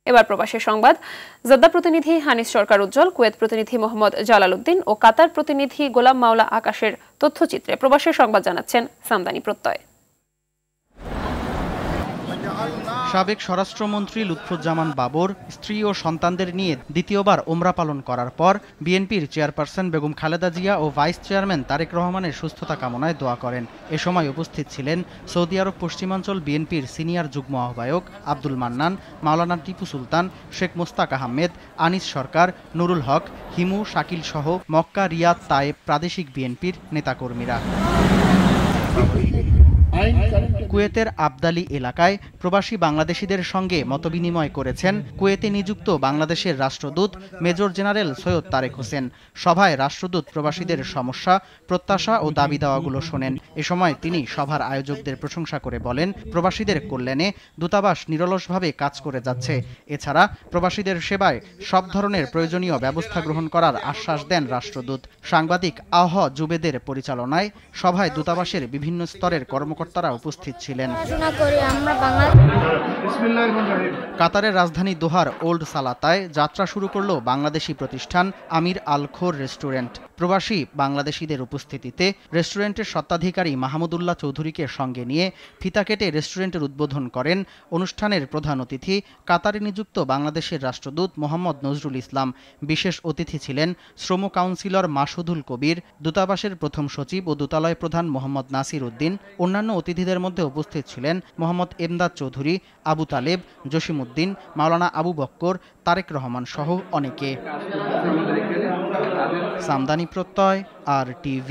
এবার প্রবাসী সংবাদ। জেদ্দা প্রতিনিধি হানিস সরকার উজ্জ্বল, কুয়েত প্রতিনিধি মোহাম্মদ জালাল উদ্দিন ও কাতার প্রতিনিধি গোলাম মাওলা আকাশের তথ্যচিত্রে প্রবাসী সংবাদ জানাচ্ছেন সামদানি প্রত্যয়। সাবেক স্বরাষ্ট্রমন্ত্রী লুৎফুজ্জামান বাবর স্ত্রী ও সন্তানদের নিয়ে দ্বিতীয়বার ওমরা পালন করার পর বিএনপির চেয়ারপারসন বেগম খালেদা জিয়া ও ভাইস চেয়ারম্যান তারেক রহমানের সুস্থতা কামনায় দোয়া করেন। এ সময় উপস্থিত ছিলেন সৌদি আরব পশ্চিমাঞ্চল বিএনপির সিনিয়র যুগ্ম আহ্বায়ক আব্দুল মান্নান, মাওলানা টিপু সুলতান, শেখ মোস্তাক আহমেদ, আনিস সরকার, নুরুল হক, হিমু, শাকিল সহ মক্কা, রিয়াদ, তায়েব প্রাদেশিক বিএনপির নেতাকর্মীরা। কুয়েতের আবদালি এলাকায় প্রবাসী বাংলাদেশিদের সঙ্গে মতবিনিময় করেছেন কুয়েতে নিযুক্ত বাংলাদেশের রাষ্ট্রদূত মেজর জেনারেল সৈয়দ তারেক হোসেন। সভায় রাষ্ট্রদূত প্রবাসীদের সমস্যা, প্রত্যাশা ও দাবি দাওয়াগুলো শোনেন। এ সময় তিনি সভার আয়োজকদের প্রশংসা করে বলেন, প্রবাসীদের কল্যাণে দূতাবাস নিরলসভাবে কাজ করে যাচ্ছে। এছাড়া প্রবাসীদের সেবায় সব ধরনের প্রয়োজনীয় ব্যবস্থা গ্রহণ করার আশ্বাস দেন রাষ্ট্রদূত। সাংবাদিক আহ জুবেদের পরিচালনায় সভায় দূতাবাসের বিভিন্ন স্তরের কর্মকর্তারা উপস্থিত ছিলেন। কাতারের রাজধানী দোহার ওল্ড সালাতায় যাত্রা শুরু করল বাংলাদেশি প্রতিষ্ঠান আমির আল খোর রেস্টুরেন্ট। প্রবাসী বাংলাদেশিদের উপস্থিতিতে রেস্টুরেন্টের স্বত্বাধিকারী মাহমুদুল্লাহ চৌধুরীকে সঙ্গে নিয়ে ফিতা কেটে রেস্টুরেন্টের উদ্বোধন করেন অনুষ্ঠানের প্রধান অতিথি কাতারে নিযুক্ত বাংলাদেশের রাষ্ট্রদূত মোহাম্মদ নজরুল ইসলাম। বিশেষ অতিথি ছিলেন শ্রম কাউন্সিলর মাসুদুল কবির, দূতাবাসের প্রথম সচিব ও দূতালয় প্রধান মোহাম্মদ নাসির উদ্দিন। অন্যান্য অতিথিদের মধ্যে উপস্থিত ছিলেন মোহাম্মদ এমদাদ চৌধুরী, আবু তালেব, জসিম উদ্দিন, মাওলানা আবু বক্কর, তারেক রহমান সহ অনেকে। সামদানি প্রত্যয়, RTV।